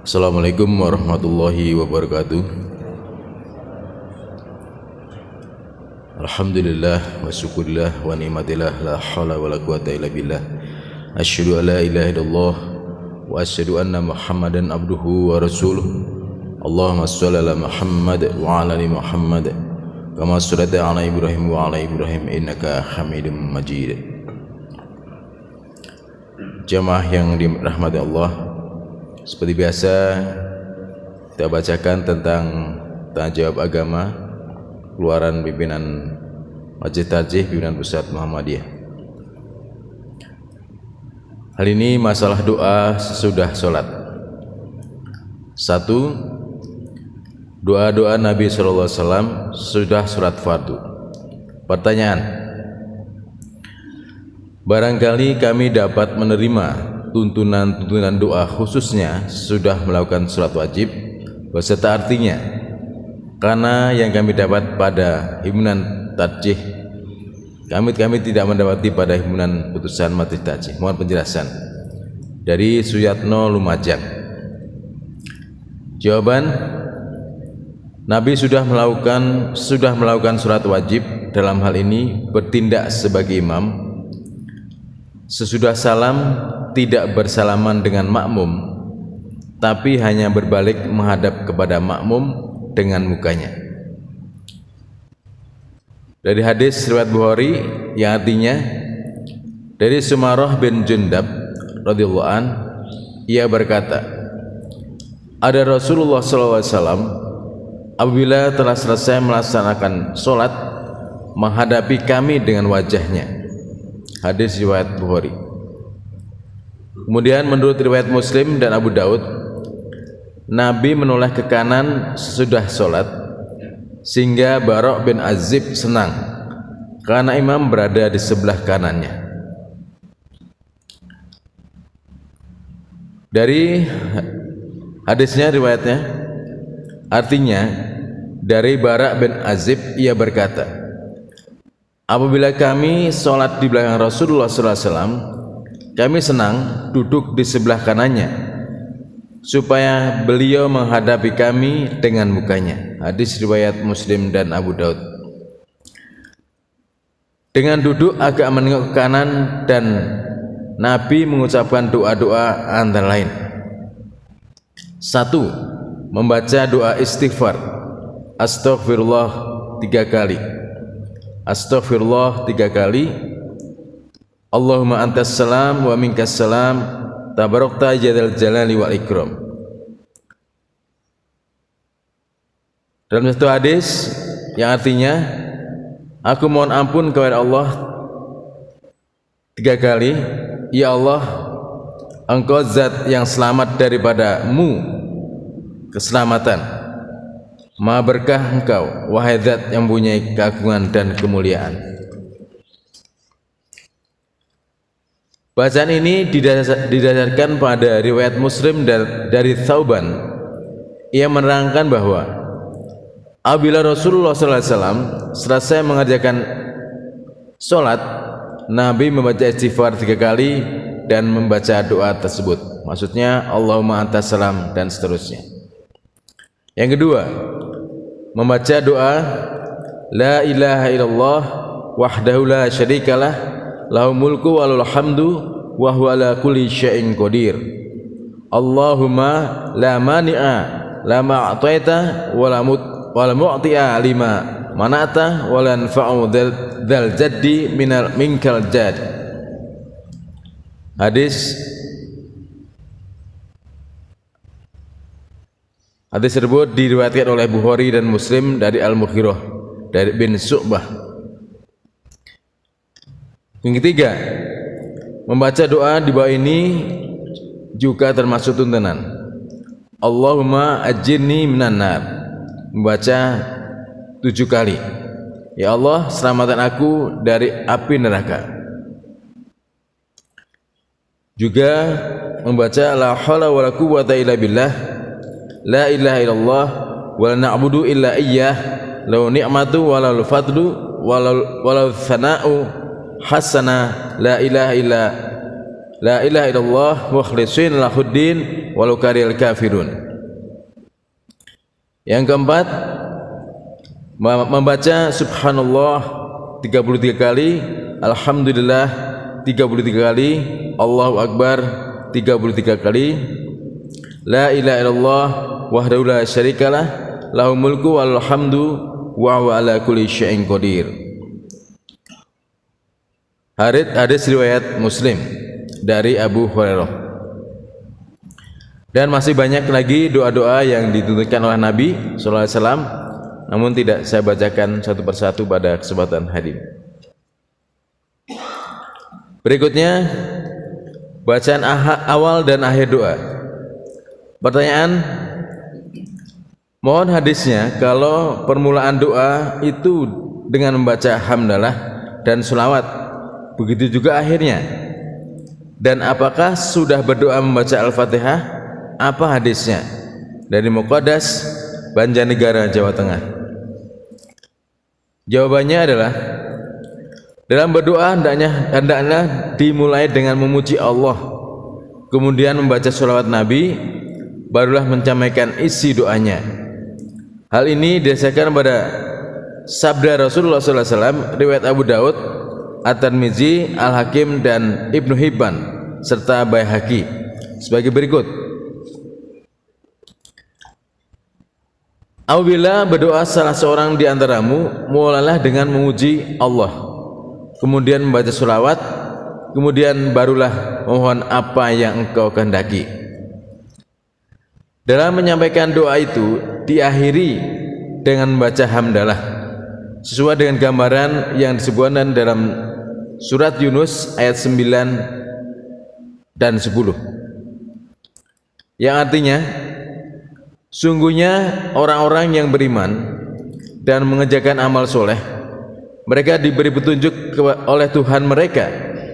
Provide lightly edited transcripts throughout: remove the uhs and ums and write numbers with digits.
Assalamualaikum warahmatullahi wabarakatuh. Alhamdulillah wa syukurillah wa ni'matillah la hawla wa la quwata illa billah. Asyhadu an la ilaha illallah wa asyhadu anna Muhammadan abduhu wa rasuluh. Allahumma shalli ala Muhammad wa ala ali Muhammad kama shallaita ala Ibrahim wa ala Ibrahim innaka Hamidum Majid. Jamaah yang dirahmati Allah, seperti biasa kita bacakan tentang tanya jawab agama keluaran pimpinan Masjid Tarjih pimpinan Pusat Muhammadiyah. Hal ini masalah doa sesudah sholat. 1. Doa-doa Nabi SAW sudah sholat fardu. Pertanyaan: barangkali kami dapat menerima tuntunan doa khususnya sudah melakukan sholat wajib beserta artinya, karena yang kami dapat pada himpunan Tarjih kami tidak mendapati pada himpunan putusan Majelis Tarjih. Mohon penjelasan. Dari Suyatno Lumajang. Jawaban: Nabi sudah melakukan sholat wajib, dalam hal ini bertindak sebagai imam. Sesudah salam tidak bersalaman dengan makmum, tapi hanya berbalik menghadap kepada makmum dengan mukanya. Dari hadis riwayat Bukhari yang artinya dari Sumarah bin Jundab radhiyallahu an, ia berkata, ada Rasulullah SAW apabila telah selesai melaksanakan sholat menghadapi kami dengan wajahnya. Hadis riwayat Bukhari. Kemudian menurut riwayat Muslim dan Abu Daud, Nabi menoleh ke kanan sesudah sholat sehingga Barok bin Azib senang karena imam berada di sebelah kanannya. Dari hadisnya riwayatnya artinya dari Barak bin Azib, ia berkata, apabila kami sholat di belakang Rasulullah SAW, kami senang duduk di sebelah kanannya supaya beliau menghadapi kami dengan mukanya. Hadis riwayat Muslim dan Abu Daud. Dengan duduk agak menengok ke kanan dan Nabi mengucapkan doa-doa antara lain. 1. Membaca doa istighfar, Astaghfirullah 3 kali, Astaghfirullah 3 kali, Allahumma antas salam wa minkas salam tabarakta jadal jalali wal ikram. Dalam satu hadis yang artinya, aku mohon ampun kepada Allah 3 kali, ya Allah, engkau zat yang selamat daripadamu keselamatan, maha berkah engkau, wahai zat yang mempunyai keagungan dan kemuliaan. Bacaan ini didasarkan pada riwayat Muslim dari Thauban. Ia menerangkan bahwa apabila Rasulullah SAW selesai mengerjakan sholat, Nabi membaca istighfar 3 kali dan membaca doa tersebut. Maksudnya Allahumma antas salam dan seterusnya. Yang kedua, membaca doa la ilaha illallah wahdahu la syarikalah lahu mulku wa lahul hamdu wa huwa ala kulli syai'in qadir. Allahumma la mani'a lama a'taita wa la mu'ti'a lima mana'ta wa la yanfa'u dzal jaddi minkal jad. Hadis tersebut diriwayatkan oleh Bukhari dan Muslim dari Al-Mughirah dari bin Syu'bah. Yang ketiga, membaca doa di bawah ini juga termasuk tuntunan. Allahumma ajirni minan nar, membaca 7 kali. Ya Allah, selamatkan aku dari api neraka. Juga membaca la haula wala quwwata illa billah, la ilaha illallah wa la na'budu illa iyyah, lau ni'matu wa lau fadlu wa lau thana'u hasana, la ilaha illallah mukhlishin lahuddin walau karihal kafirun. Yang keempat, membaca subhanallah 33 kali, alhamdulillah 33 kali, Allahu akbar 33 kali, la ilaha illallah wahdahu la syarikalah, lahul mulku wal hamdu wa huwa ala kulli syai'in qadir. Hadis riwayat Muslim dari Abu Hurairah. Dan masih banyak lagi doa-doa yang dituntunkan oleh Nabi sallallahu alaihi wasallam, namun tidak saya bacakan satu persatu pada kesempatan hari ini. Berikutnya bacaan awal dan akhir doa. Pertanyaan, mohon hadisnya kalau permulaan doa itu dengan membaca hamdalah dan sholawat, begitu juga akhirnya. Dan apakah sudah berdoa membaca Al-Fatihah? Apa hadisnya? Dari Muqaddas, Banjarnegara, Jawa Tengah. Jawabannya adalah, dalam berdoa hendaknya dimulai dengan memuji Allah, kemudian membaca sholawat Nabi, barulah menyampaikan isi doanya. Hal ini didasarkan pada sabda Rasulullah SAW, riwayat Abu Daud, At-Tirmidzi, Al-Hakim dan Ibnu Hibban serta Baihaqi sebagai berikut. Apabila berdoa salah seorang di antaramu, mulailah dengan memuji Allah, kemudian membaca sholawat, kemudian barulah mohon apa yang engkau kehendaki. Dalam menyampaikan doa itu diakhiri dengan membaca hamdalah sesuai dengan gambaran yang disebutkan dalam surat Yunus ayat 9 dan 10, yang artinya, sungguhnya orang-orang yang beriman dan mengerjakan amal soleh, mereka diberi petunjuk oleh Tuhan mereka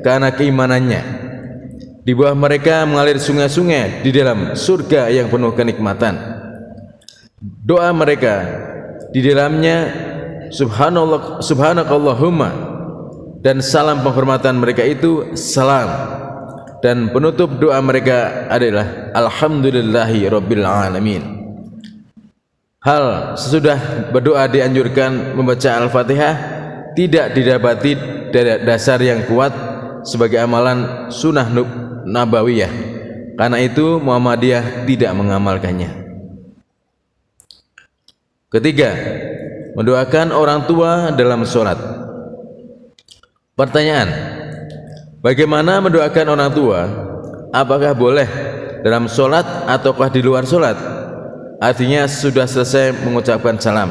karena keimanannya. Di bawah mereka mengalir sungai-sungai di dalam surga yang penuh kenikmatan. Doa mereka di dalamnya subhanallah, subhanakallahumma, dan salam penghormatan mereka itu salam, dan penutup doa mereka adalah alhamdulillahi rabbil alamin. Hal sesudah berdoa dianjurkan membaca Al-Fatihah tidak didapati dasar yang kuat sebagai amalan sunnah nabawiyah. Karena itu Muhammadiyah tidak mengamalkannya. Ketiga, mendoakan orang tua dalam sholat. Pertanyaan, bagaimana mendoakan orang tua? Apakah boleh dalam sholat ataukah di luar sholat? Artinya sudah selesai mengucapkan salam.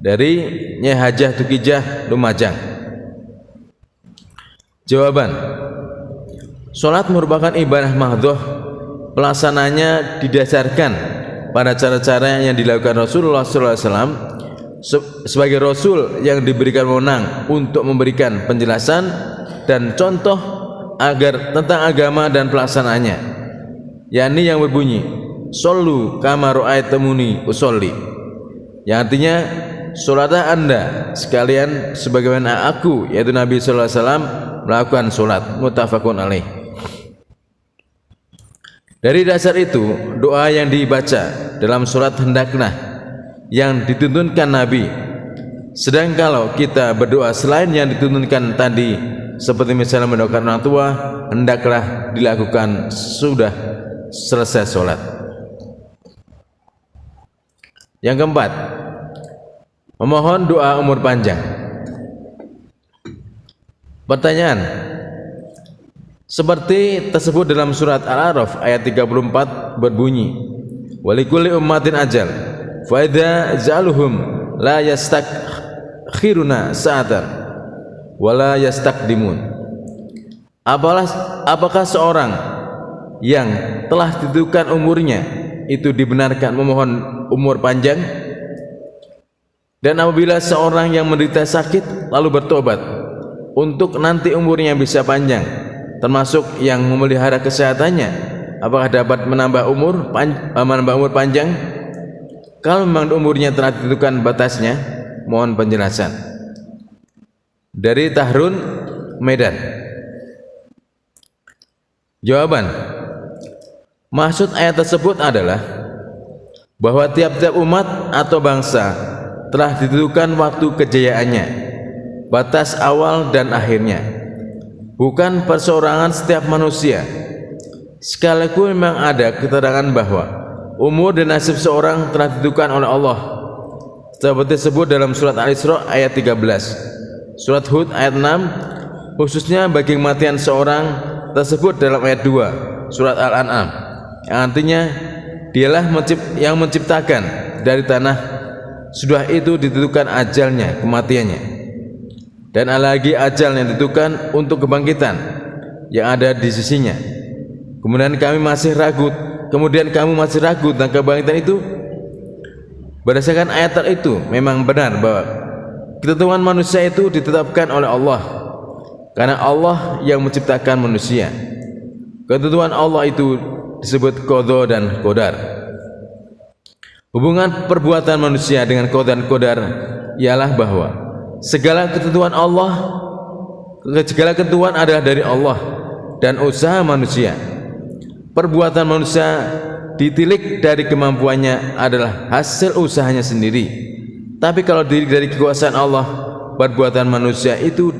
Dari Nyai Hajah Tukijah, Lumajang. Jawaban, sholat merupakan ibadah mahdhoh. Pelaksananya didasarkan pada cara-cara yang dilakukan Rasulullah SAW sebagai Rasul yang diberikan wewenang untuk memberikan penjelasan dan contoh agar tentang agama dan pelaksanaannya, yakni yang berbunyi Shollu kama ra'aitumuni usolli, yang artinya sholatlah anda sekalian sebagaimana aku, yaitu Nabi sallallahu alaihi wasallam, melakukan sholat. Muttafaqun alaih. Dari dasar itu, doa yang dibaca dalam sholat hendaklah yang dituntunkan Nabi. Sedang kalau kita berdoa selain yang dituntunkan tadi, seperti misalnya mendoakan orang tua, hendaklah dilakukan sudah selesai sholat. Yang keempat, memohon doa umur panjang. Pertanyaan, seperti tersebut dalam surat Al-A'raf ayat 34 berbunyi, walikulli ummatin ajal fa idza ja'aluhum la yastakhiruna sa'atan wa la yastaqdimun. Apakah seorang yang telah ditentukan umurnya itu dibenarkan memohon umur panjang? Dan apabila seorang yang menderita sakit lalu bertobat untuk nanti umurnya bisa panjang, termasuk yang memelihara kesehatannya, apakah dapat menambah umur panjang? Kalau memang umurnya telah ditentukan batasnya, mohon penjelasan. Dari Tahrun, Medan. Jawaban, Maksud ayat tersebut adalah bahwa tiap-tiap umat atau bangsa telah ditentukan waktu kejayaannya, batas awal dan akhirnya, bukan perseorangan setiap manusia. Sekalipun memang ada keterangan bahwa umur dan nasib seorang telah ditentukan oleh Allah, seperti disebut dalam surat Al-Isra ayat 13, surat Hud ayat 6, khususnya bagi kematian seorang tersebut dalam ayat 2 surat Al-An'am, yang artinya dialah yang menciptakan dari tanah, sudah itu ditentukan ajalnya, kematiannya, dan ada lagi ajal yang ditentukan untuk kebangkitan yang ada di sisinya. Kemudian kamu masih ragu tentang kebangkitan itu. Berdasarkan ayat itu memang benar bahwa ketentuan manusia itu ditetapkan oleh Allah, karena Allah yang menciptakan manusia. Ketentuan Allah itu disebut qada dan qadar. Hubungan perbuatan manusia dengan qada dan qadar ialah bahwa segala ketentuan adalah dari Allah dan usaha manusia. Perbuatan manusia ditilik dari kemampuannya adalah hasil usahanya sendiri. Tapi kalau diri dari kekuasaan Allah, perbuatan manusia itu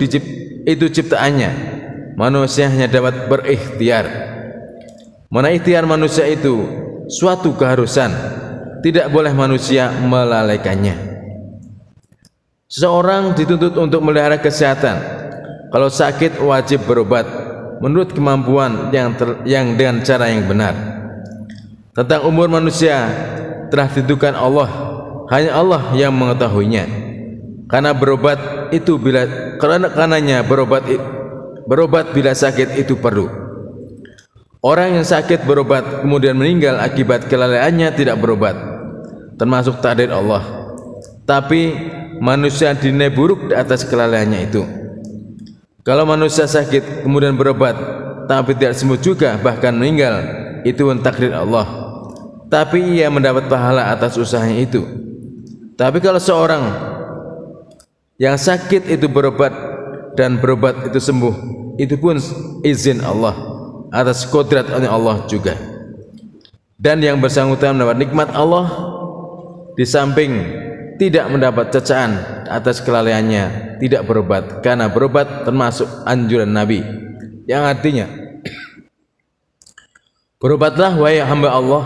ciptaannya. Manusia hanya dapat berikhtiar. Mana ikhtiar manusia itu suatu keharusan, tidak boleh manusia melalaikannya. Seseorang dituntut untuk melihara kesehatan. Kalau sakit wajib berobat menurut kemampuan yang dengan cara yang benar. Tentang umur manusia telah ditentukan Allah, hanya Allah yang mengetahuinya. Karena berobat bila sakit itu perlu. Orang yang sakit berobat kemudian meninggal akibat kelalaiannya tidak berobat, termasuk takdir Allah. Tapi manusia dinilai buruk di atas kelalaiannya itu. Kalau manusia sakit kemudian berobat tapi tidak sembuh juga, bahkan meninggal, itu takdir Allah. Tapi ia mendapat pahala atas usahanya itu. Tapi kalau seorang yang sakit itu berobat dan berobat itu sembuh, itu pun izin Allah, atas kodrat Allah juga. Dan yang bersangkutan mendapat nikmat Allah, di samping tidak mendapat cacaan atas kelalaiannya, tidak berobat, karena berobat termasuk anjuran Nabi, yang artinya berobatlah wahai hamba Allah,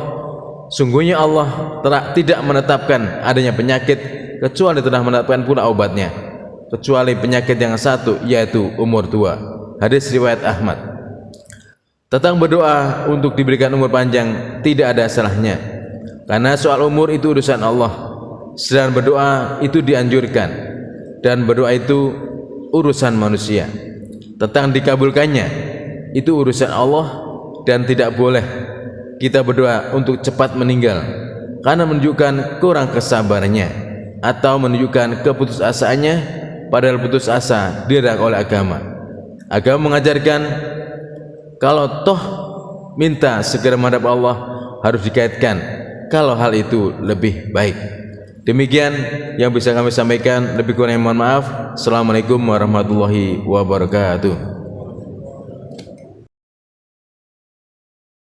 sungguhnya Allah tidak menetapkan adanya penyakit kecuali telah menetapkan pula obatnya, kecuali penyakit yang satu, yaitu umur tua. Hadis riwayat Ahmad. Tentang berdoa untuk diberikan umur panjang tidak ada salahnya, karena soal umur itu urusan Allah. Sedang berdoa itu dianjurkan, dan berdoa itu urusan manusia. Tentang dikabulkannya itu urusan Allah, dan tidak boleh kita berdoa untuk cepat meninggal karena menunjukkan kurang kesabarannya atau menunjukkan keputusasaannya, padahal putus asa dilarang oleh agama. Agama mengajarkan kalau toh minta segera menghadap Allah harus dikaitkan kalau hal itu lebih baik. Demikian yang bisa kami sampaikan, lebih kurang mohon maaf. Assalamualaikum warahmatullahi wabarakatuh.